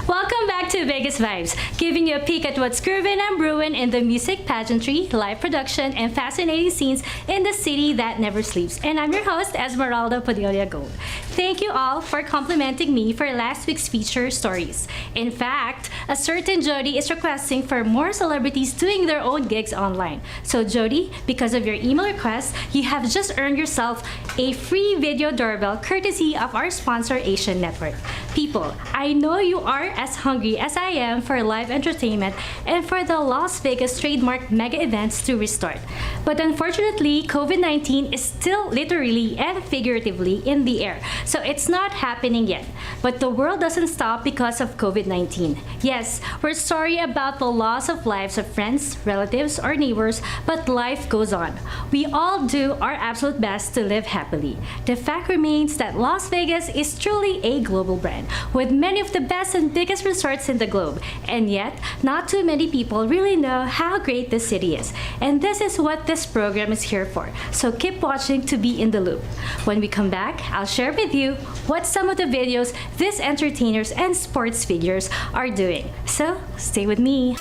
Welcome back to Vegas Vibes, giving you a peek at what's grooving and brewing in the music, pageantry, live production, and fascinating scenes in the city that never sleeps. And I'm your host, Esmeralda Padilla Gold. Thank you all for complimenting me for last week's feature stories. In fact, a certain Jody is requesting for more celebrities doing their own gigs online. So Jody, because of your email request, you have just earned yourself a free video doorbell courtesy of our sponsor, Asian Network. People, I know you are as hungry as I am for live entertainment and for the Las Vegas trademark mega events to restart. But unfortunately, COVID-19 is still literally and figuratively in the air, so it's not happening yet. But the world doesn't stop because of COVID-19. Yes, we're sorry about the loss of lives of friends, relatives, or neighbors, but life goes on. We all do our absolute best to live happily. The fact remains that Las Vegas is truly a global brand, with many of the best and biggest resorts in the globe. And yet, not too many people really know how great this city is. And this is what this program is here for. So keep watching to be in the loop. When we come back, I'll share with you what some of the videos these entertainers and sports figures are doing. So stay with me.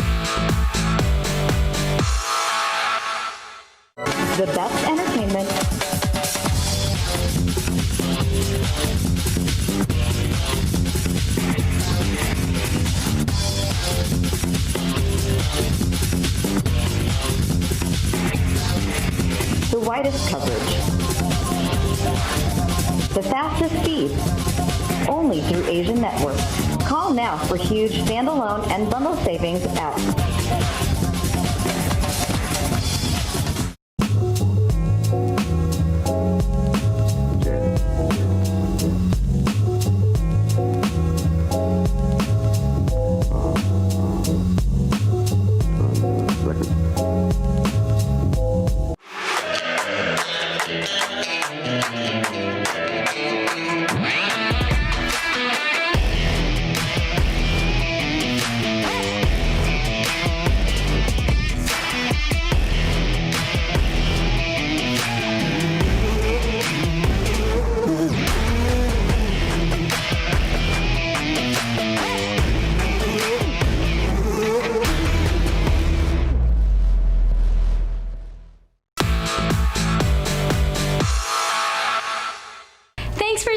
The best entertainment, the widest coverage, the fastest speed, only through Asian Network. Call now for huge standalone and bundle savings at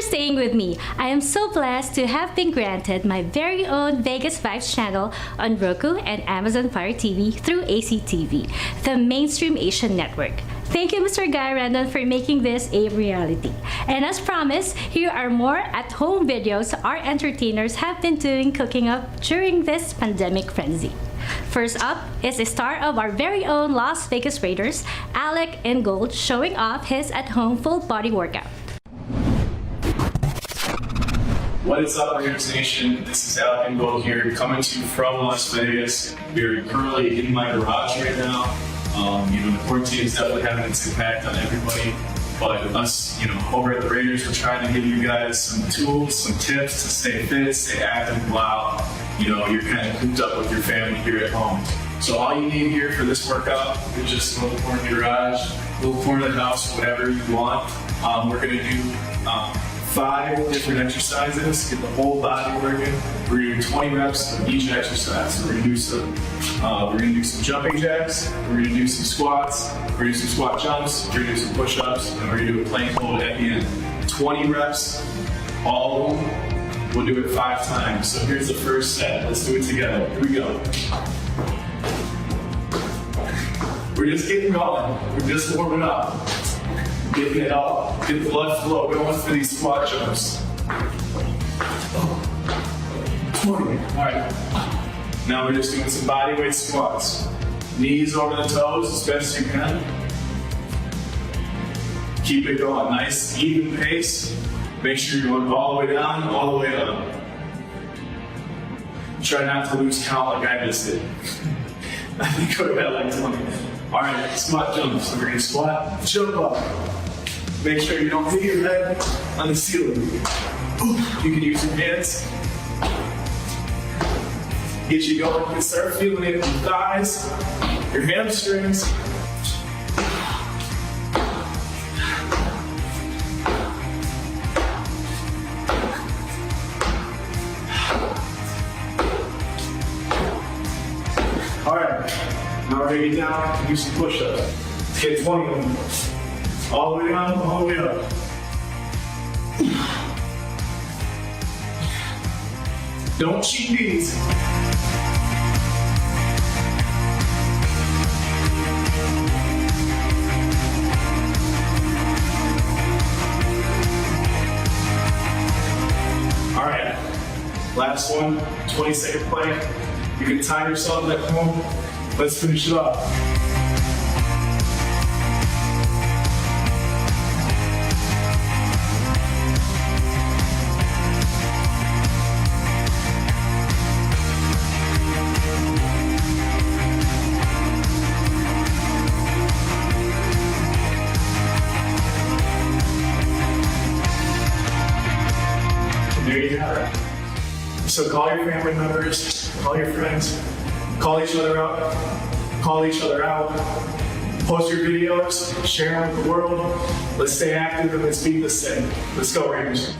staying with me. I am so blessed to have been granted my very own Vegas Vibes channel on Roku and Amazon Fire TV through ACTV, the mainstream Asian network. Thank you, Mr. Guy Randon, for making this a reality. And as promised, here are more at-home videos our entertainers have been doing cooking up during this pandemic frenzy. First up is a star of our very own Las Vegas Raiders, Alec Ingold, showing off his at-home full-body workout. What is up, Raiders Nation? This is Alec Ingold here, coming to you from Las Vegas. We're currently in my garage right now. The quarantine is definitely having its impact on everybody. But us, over at the Raiders, we're trying to give you guys some tools, some tips to stay fit, stay active while, you're kind of cooped up with your family here at home. So all you need here for this workout is just a little corner of your garage, a little corner of the house, whatever you want. We're going to do 5 different exercises, get the whole body working. We're going to do 20 reps of each exercise. So we're going to do some jumping jacks, we're going to do some squats, we're going to do some squat jumps, we're going to do some push-ups, and we're going to do a plank hold at the end. 20 reps, all of them. We'll do it 5 times. So here's the first set. Let's do it together. Here we go. We're just getting going. We're just warming up. Getting it up, get the blood flow going for these squat jumps. 20. All right. Now we're just doing some body weight squats. Knees over the toes as best you can. Keep it going. Nice, even pace. Make sure you're going all the way down, all the way up. Try not to lose count like I just did. I think we're at like 20. All right, squat jumps. So we're going to squat, jump up. Make sure you don't hit your head on the ceiling. You can use your hands. Get you going. You can start feeling it in your thighs, your hamstrings. break it down and do some push-ups. Let's get 20 of them. All the way down, all the way up. Don't cheat these. All right, last one, 20-second plank. You can time yourself at home. Let's finish it off. There you have it. So call your family members, call your friends, call each other out, post your videos, share them with the world. Let's stay active and let's beat this thing. Let's go, Rangers.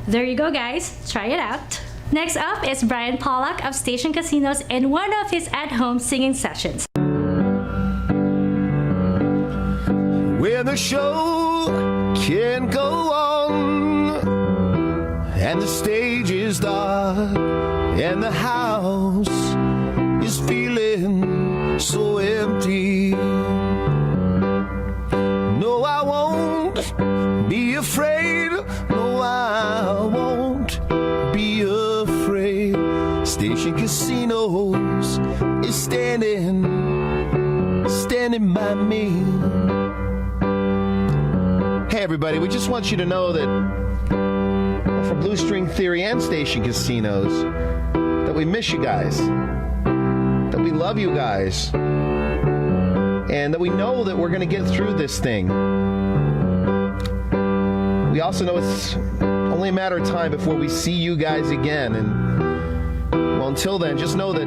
There you go, guys. Try it out. Next up is Brian Pollack of Station Casinos and one of his at-home singing sessions. When the show can't go on and the stage is dark and the house is feeling so empty. No, I won't be afraid. No, I won't be afraid. Station Casinos is standing by me. Hey everybody, we just want you to know that for Blue String Theory and Station Casinos, that we miss you guys, that we love you guys, and that we know that we're going to get through this thing. We also know it's only a matter of time before we see you guys again, and well, until then, just know that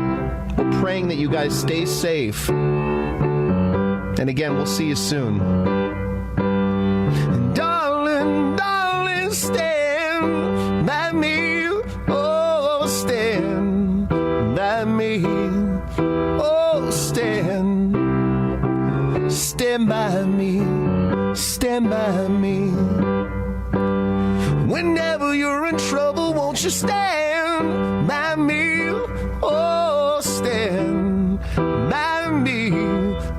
we're praying that you guys stay safe, and again, we'll see you soon. Stand by me, oh, stand by me, oh, stand by me, stand by me. Whenever you're in trouble, won't you stand by me, oh, stand by me,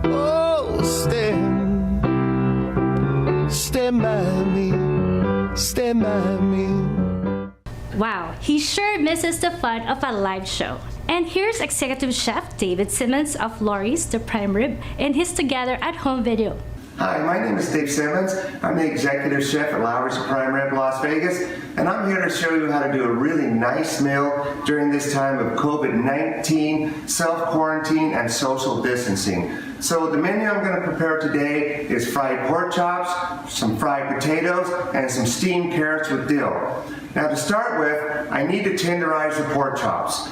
oh, stand by me. Stand by me. Wow, he sure misses the fun of a live show. And here's Executive Chef David Simmons of Lori's The Prime Rib in his Together at Home video. Hi, my name is Dave Simmons. I'm the Executive Chef at Lowry's Prime Rib, Las Vegas, and I'm here to show you how to do a really nice meal during this time of COVID-19, self-quarantine, and social distancing. So the menu I'm going to prepare today is fried pork chops, some fried potatoes, and some steamed carrots with dill. Now to start with, I need to tenderize the pork chops.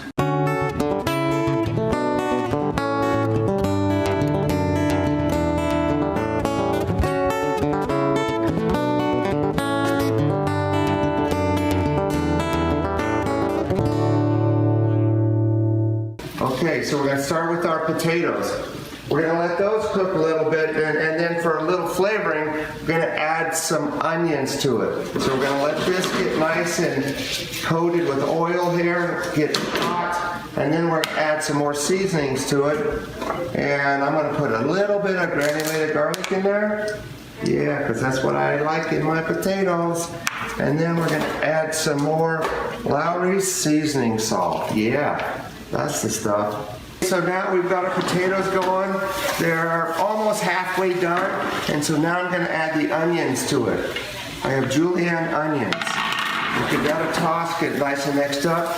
Okay, so we're going to start with our potatoes. We're going to let those cook a little bit, and then for a little flavoring, we're going to add some onions to it. So we're going to let this get nice and coated with oil here, get hot, and then we're going to add some more seasonings to it. And I'm going to put a little bit of granulated garlic in there. Yeah, because that's what I like in my potatoes. And then we're going to add some more Lowry's seasoning salt. Yeah. That's the stuff. So now we've got our potatoes going. They're almost halfway done. And so now I'm going to add the onions to it. I have julienne onions. We give that a toss, get nice and mixed up.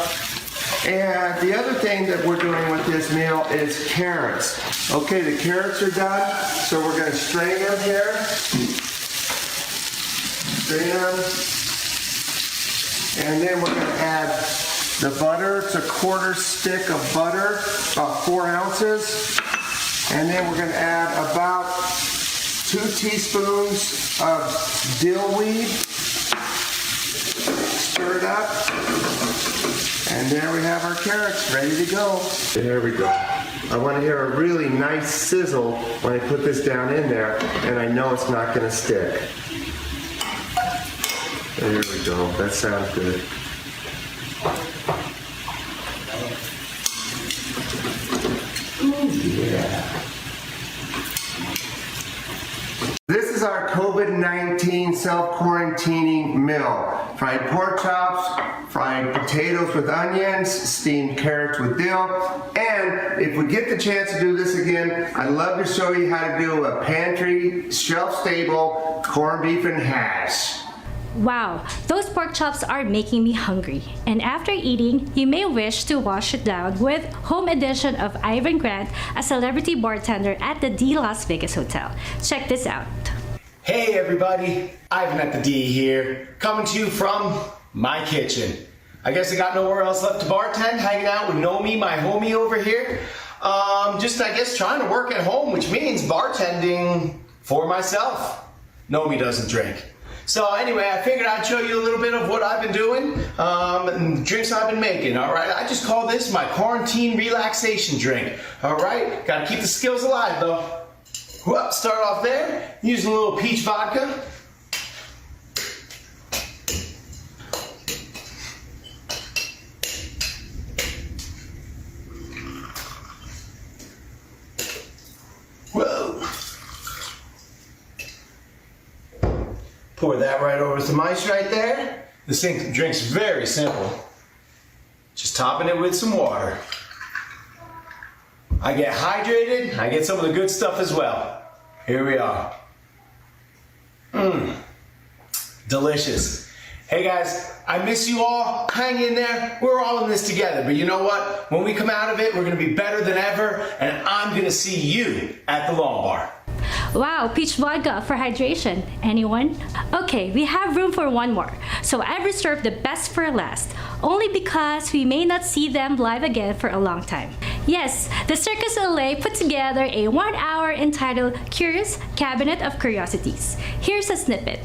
And the other thing that we're doing with this meal is carrots. Okay, the carrots are done. So we're going to strain them here. Strain them. And then we're going to add the butter. It's a quarter stick of butter, about 4 ounces. And then we're going to add about 2 teaspoons of dill weed. flavor it up. And there we have our carrots ready to go. There we go. I want to hear a really nice sizzle when I put this down in there, and I know it's not going to stick. There we go. That sounds good. Ooh, yeah. This is our COVID-19 self-quarantining meal. Fried pork chops, fried potatoes with onions, steamed carrots with dill, and if we get the chance to do this again, I'd love to show you how to do a pantry, shelf-stable corned beef and hash. Wow, those pork chops are making me hungry. And after eating, you may wish to wash it down with home edition of Ivan Grant, a celebrity bartender at the D Las Vegas Hotel. Check this out. Hey everybody, Ivan at the D here, coming to you from my kitchen. I guess I got nowhere else left to bartend, hanging out with Nomi, my homie over here. Just I guess trying to work at home, which means bartending for myself. Nomi doesn't drink. So anyway, I figured I'd show you a little bit of what I've been doing, and the drinks I've been making, all right? I just call this my quarantine relaxation drink, all right? Gotta keep the skills alive though. Well, start off there, using a little peach vodka. Whoa. Pour that right over some ice right there. This drink's very simple. Just topping it with some water. I get hydrated, I get some of the good stuff as well. Here we are. Delicious. Hey guys, I miss you all. Hang in there. We're all in this together. But you know what? When we come out of it, we're going to be better than ever. And I'm going to see you at the Lawn Bar. Wow, peach vodka for hydration. Anyone? Okay, we have room for one more. So I've reserved the best for last, only because we may not see them live again for a long time. Yes, the Circus LA put together a 1 hour entitled Curious Cabinet of Curiosities. Here's a snippet.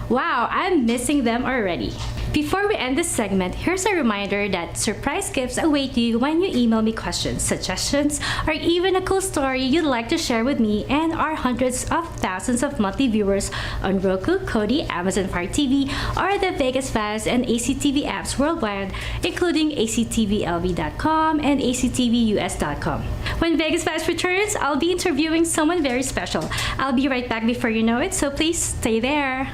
Wow, I'm missing them already. Before we end this segment, here's a reminder that surprise gifts await you when you email me questions, suggestions, or even a cool story you'd like to share with me and our hundreds of thousands of monthly viewers on Roku, Kodi, Amazon Fire TV, or the VegasVibes and ACTV apps worldwide, including actvlv.com and actvus.com. When VegasVibes returns, I'll be interviewing someone very special. I'll be right back before you know it, so please stay there.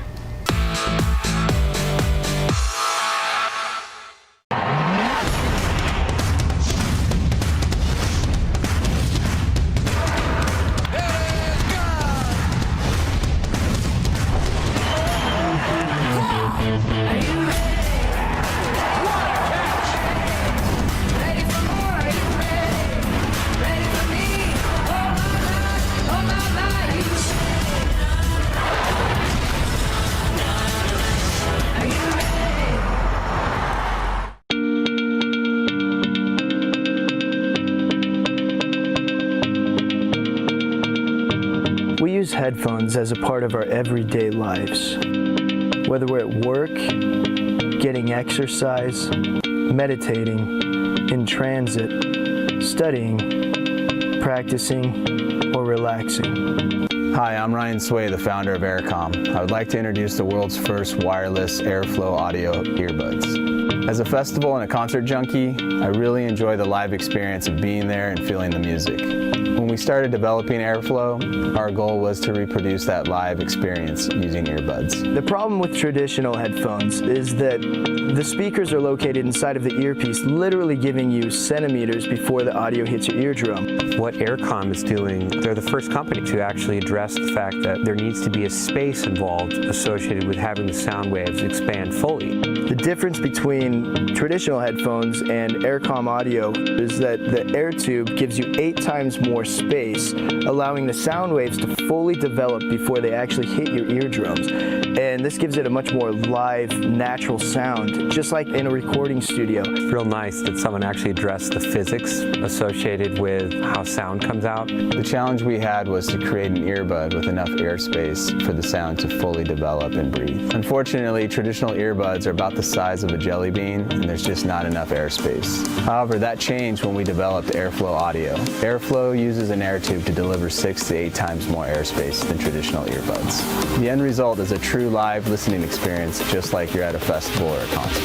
We use headphones as a part of our everyday lives. Whether we're at work, getting exercise, meditating, in transit, studying, practicing, or relaxing. Hi, I'm Ryan Sway, the founder of Aircom. I would like to introduce the world's first wireless airflow audio earbuds. As a festival and a concert junkie, I really enjoy the live experience of being there and feeling the music. When we started developing Airflow, our goal was to reproduce that live experience using earbuds. The problem with traditional headphones is that the speakers are located inside of the earpiece, literally giving you centimeters before the audio hits your eardrum. What Aircom is doing, they're the first company to actually address the fact that there needs to be a space involved associated with having the sound waves expand fully. The difference between traditional headphones and Aircom audio is that the air tube gives you 8 times more space, allowing the sound waves to fully develop before they actually hit your eardrums. And this gives it a much more live, natural sound, just like in a recording studio. It's real nice that someone actually addressed the physics associated with how sound comes out. The challenge we had was to create an earbud with enough airspace for the sound to fully develop and breathe. Unfortunately, traditional earbuds are about the size of a jelly bean, and there's just not enough airspace. However, that changed when we developed Airflow Audio. Airflow uses an air tube to deliver 6 to 8 times more airspace than traditional earbuds. The end result is a true live listening experience, just like you're at a festival or a concert.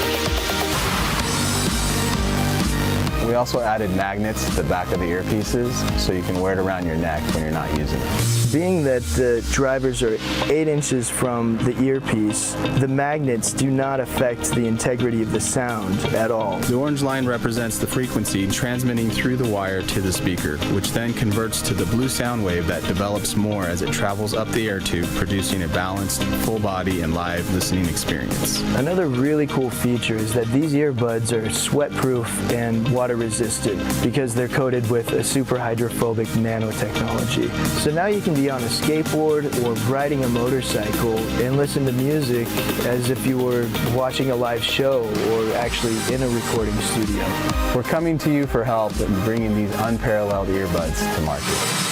We also added magnets to the back of the earpieces so you can wear it around your neck when you're not using it. Being that the drivers are 8 inches from the earpiece, the magnets do not affect the integrity of the sound at all. The orange line represents the frequency transmitting through the wire to the speaker, which then converts to the blue sound wave that develops more as it travels up the air tube, producing a balanced, full body and live listening experience. Another really cool feature is that these earbuds are sweat-proof and water-resistant because they're coated with a super hydrophobic nanotechnology. So now you can be on a skateboard or riding a motorcycle and listen to music as if you were watching a live show or actually in a recording studio. We're coming to you for help in bringing these unparalleled earbuds to market.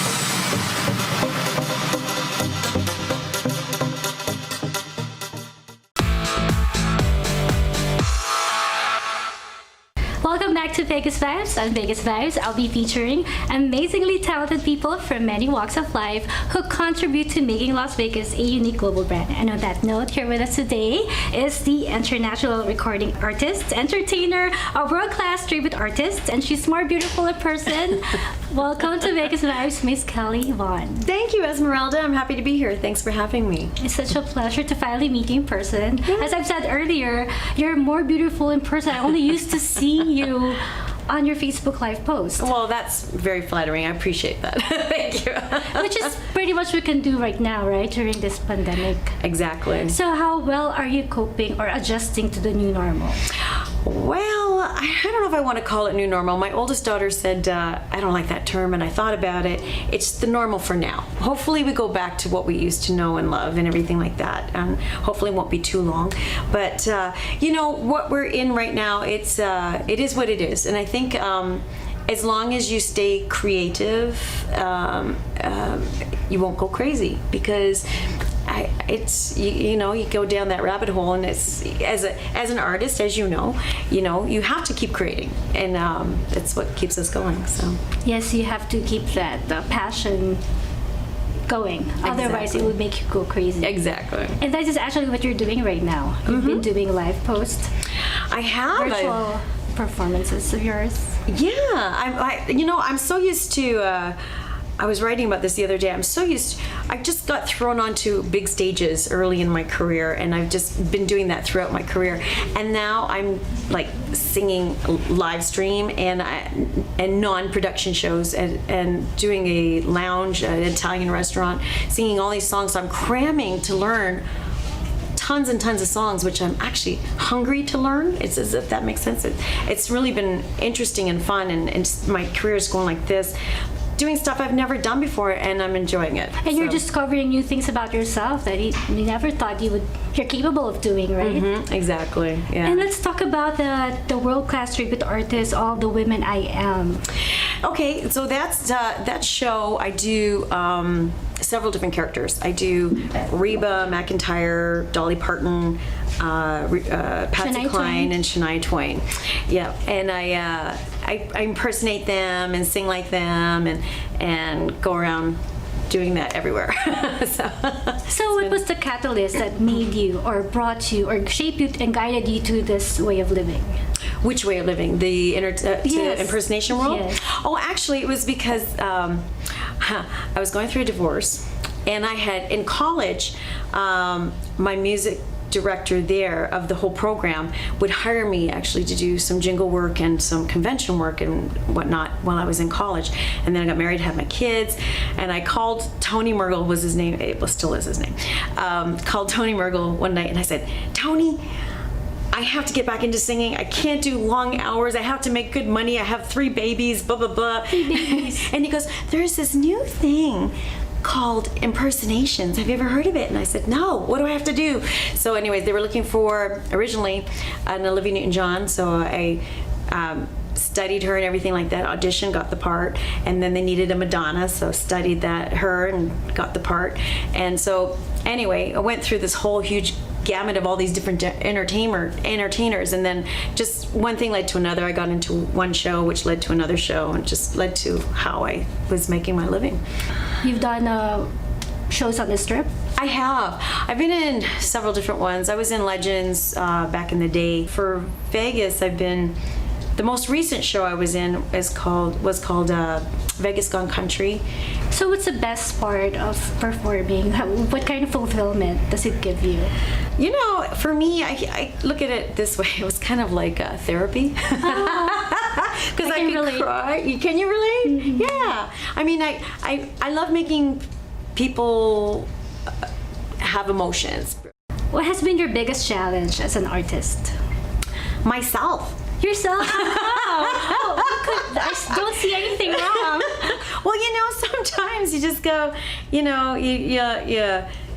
Welcome back to Vegas Vibes. On Vegas Vibes, I'll be featuring amazingly talented people from many walks of life who contribute to making Las Vegas a unique global brand. And on that note, here with us today is the international recording artist, entertainer, a world-class tribute artist, and she's more beautiful in person. Welcome to Vegas Vibes, Miss Kelly Vohnn. Thank you, Esmeralda. I'm happy to be here. Thanks for having me. It's such a pleasure to finally meet you in person. As I've said earlier, you're more beautiful in person. I only used to see you on your Facebook Live post. Well, that's very flattering. I appreciate that. Thank you. Which is pretty much what we can do right now, right, during this pandemic. Exactly. So how well are you coping or adjusting to the new normal? Well, I don't know if I want to call it new normal. My oldest daughter said, I don't like that term, and I thought about it. It's the normal for now. Hopefully we go back to what we used to know and love and everything like that. And hopefully it won't be too long. But, you know, what we're in right now, it is what it is. And I think as long as you stay creative, you won't go crazy, because you know, you go down that rabbit hole, and it's as an artist, as you know, you have to keep creating, and that's what keeps us going. So yes, you have to keep that passion going. Otherwise, it would make you go crazy. Exactly. And that is actually what you're doing right now. You've been doing live posts. I have virtual performances of yours. Yeah, I'm so used to. I was writing about this the other day. I just got thrown onto big stages early in my career, and I've just been doing that throughout my career. And now I'm like singing live stream and non-production shows and doing a lounge at an Italian restaurant, singing all these songs. I'm cramming to learn tons and tons of songs, which I'm actually hungry to learn. It's as if that makes sense. It's really been interesting and fun, and my career is going like this, doing stuff I've never done before, and I'm enjoying it. And you're discovering new things about yourself that you never thought you're capable of doing, right? Mm-hmm, exactly. Yeah. And let's talk about the world-class tribute artist, All the Women I Am. Okay, so that's that show. I do several different characters. I do Reba, McEntire, Dolly Parton, Patsy Cline, and Shania Twain. Yeah, and I impersonate them and sing like them and go around doing that everywhere. So what was the catalyst that made you or brought you or shaped you and guided you to this way of living? Which way of living? The Yes. impersonation world? Yes. Oh, actually, it was because I was going through a divorce, and I had, in college, my music director there of the whole program would hire me actually to do some jingle work and some convention work and whatnot while I was in college. And then I got married, had my kids, and I called Tony Mergel, was his name, it still is his name, called Tony Mergel one night and I said, Tony, I have to get back into singing. I can't do long hours. I have to make good money. I have 3 babies, blah, blah, blah. 3 babies. And he goes, there's this new thing called impersonations. Have you ever heard of it? And I said, no, what do I have to do? So anyways, they were looking for originally an Olivia Newton-John. So I studied her and everything like that, auditioned, got the part, and then they needed a Madonna, so studied her and got the part. And so anyway, I went through this whole huge gamut of all these different entertainers, and then just one thing led to another. I got into one show, which led to another show, and just led to how I was making my living. You've done shows on the Strip? I have. I've been in several different ones. I was in Legends back in the day. For Vegas, I've been. The most recent show I was in was called Vegas Gone Country. So what's the best part of performing? What kind of fulfillment does it give you? You know, for me, I look at it this way. It was kind of like therapy. Because I can relate. cry. Can you relate? Mm-hmm. Yeah. I mean, I love making people have emotions. What has been your biggest challenge as an artist? Myself. Yourself? I don't see anything wrong. Well, you know, sometimes you just go, you know,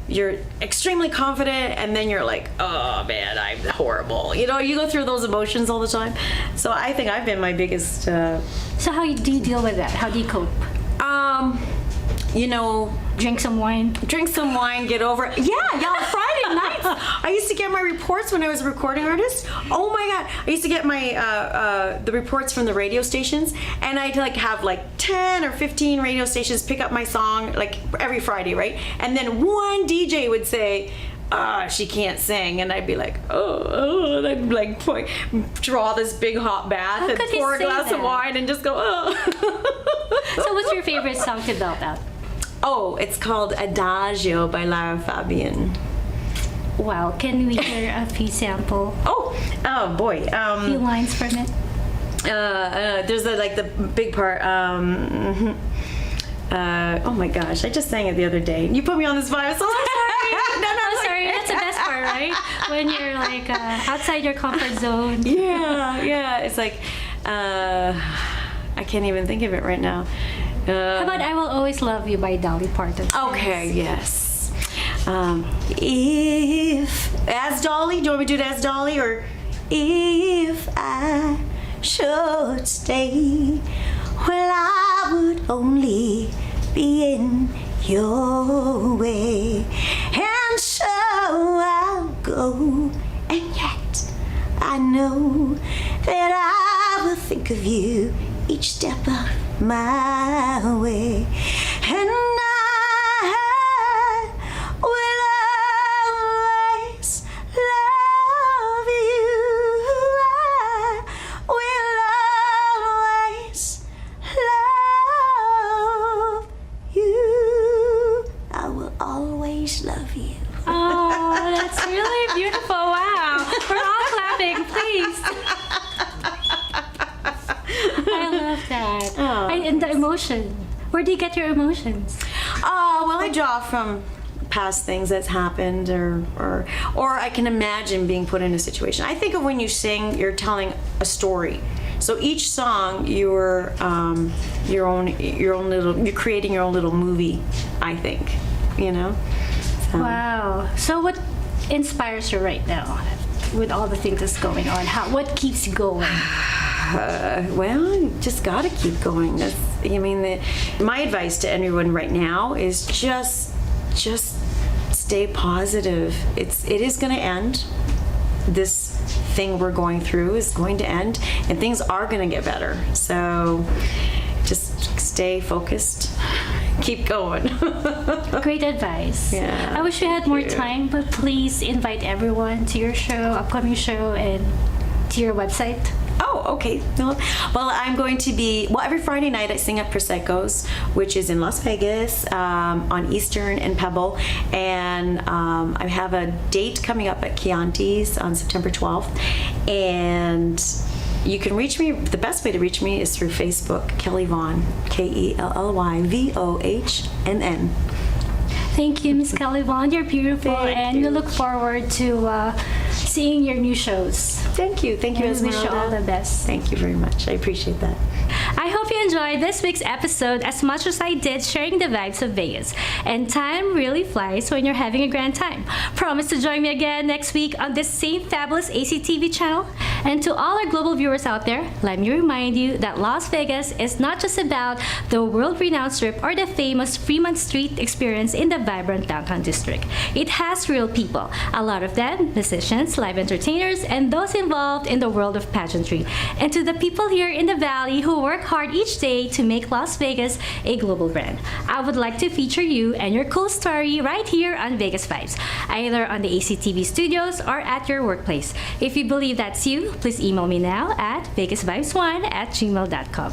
you're extremely confident, and then you're like, oh man, I'm horrible. You know, you go through those emotions all the time. So I think I've been my biggest. So how do you deal with that? How do you cope? You know, drink some wine, get over it. Yeah, Friday nights. I used to get my reports when I was a recording artist. Oh my God. I used to get my, the reports from the radio stations, and I'd have 10 or 15 radio stations pick up my song every Friday, right? And then one DJ would say, she can't sing, and I'd be like, and I'd draw this big hot bath and pour a glass of wine and just go, So what's your favorite song to belt out? Oh, it's called Adagio by Lara Fabian. Wow, can we hear a few sample? Oh boy. A few lines from it. There's the big part. Oh my gosh, I just sang it the other day. You put me on this vibe, so I'm sorry. No, sorry. That's the best part, right? When you're outside your comfort zone. Yeah. It's I can't even think of it right now. How about I Will Always Love You by Dolly Parton? Okay, yes. If, as Dolly, do you want me to do it as Dolly, or if I should stay, well, I would only be in your way, and so I'll go, and yet I know that I will think of you each step of my way, and I will always love you. I will always love you. I will always love you. Oh, that's really beautiful. Wow. We're all clapping, please. I love that. And the emotion. Where do you get your emotions? Well, I draw from past things that's happened, or I can imagine being put in a situation. I think of when you sing, you're telling a story. So each song, you're creating your own little movie, I think, you know? So. Wow. So what inspires you right now with all the things that's going on? What keeps you going? Well, you just gotta keep going. My advice to anyone right now is just stay positive. It is gonna end. This thing we're going through is going to end, and things are gonna get better. So just stay focused, keep going. Great advice. Yeah, I wish we had more time, but please invite everyone to your show, upcoming show, and to your website. Oh, okay. Well, I'm going to be, every Friday night I sing at Prosecco's, which is in Las Vegas, on Eastern and Pebble. And I have a date coming up at Chianti's on September 12th. And you can reach me, the best way to reach me is through Facebook, Kelly Vohnn, KELLYVOHNN. Thank you, Miss Kelly Vohnn. You're beautiful, and we look forward to seeing your new shows. Thank you. Thank you, And wish you Esmeralda. all the best. Thank you very much. I appreciate that. I hope you enjoyed this week's episode as much as I did sharing the vibes of Vegas. And time really flies when you're having a grand time. Promise to join me again next week on this same fabulous ACTV channel. And to all our global viewers out there, let me remind you that Las Vegas is not just about the world-renowned Strip or the famous Fremont Street experience in the vibrant downtown district. It has real people, a lot of them musicians, live entertainers, and those involved in the world of pageantry. And to the people here in the Valley who work hard each day to make Las Vegas a global brand, I would like to feature you and your cool story right here on Vegas Vibes, either on the ACTV studios or at your workplace. If you believe that's you, please email me now at VegasVibes1@gmail.com.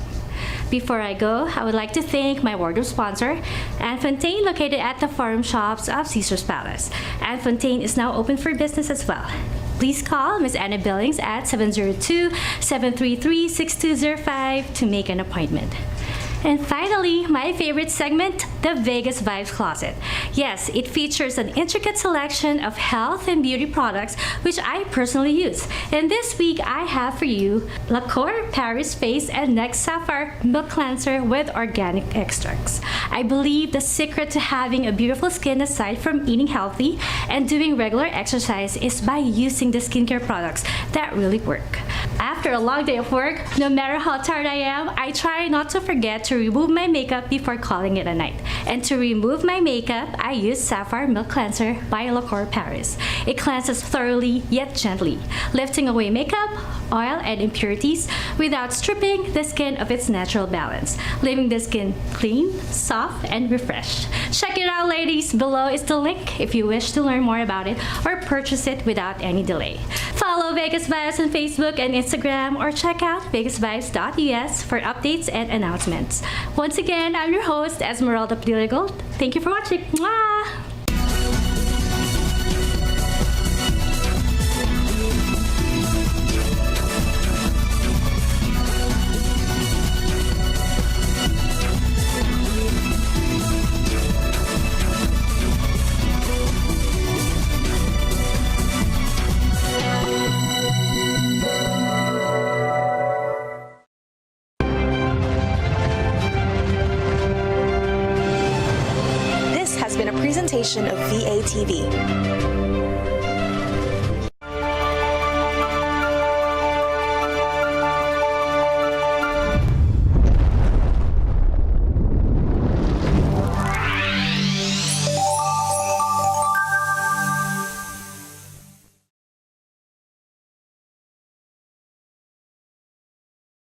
Before I go, I would like to thank my wardrobe sponsor, Anne Fontaine, located at the Forum Shops of Caesar's Palace. Anne Fontaine is now open for business as well. Please call Ms. Anna Billings at 702-733-6205 to make an appointment. And finally, my favorite segment, the Vegas Vibes Closet. Yes, it features an intricate selection of health and beauty products, which I personally use. And this week, I have for you La Cour Paris Face and Neck Sapphire Milk Cleanser with organic extracts. I believe the secret to having a beautiful skin, aside from eating healthy and doing regular exercise, is by using the skincare products that really work. After a long day of work, no matter how tired I am, I try not to forget to remove my makeup before calling it a night. And to remove my makeup, I use Sapphire Milk Cleanser by La Cour Paris. It cleanses thoroughly yet gently, lifting away makeup, oil, and impurities without stripping the skin of its natural balance, leaving the skin clean, soft, and refreshed. Check it out, ladies. Below is the link if you wish to learn more about it or purchase it without any delay. Follow Vegas Vibes on Facebook and Instagram, or check out VegasVibes.us for updates and announcements. Once again, I'm your host, Esmeralda Padilla Gold. Thank you for watching. Mwah! This has been a presentation of VATV.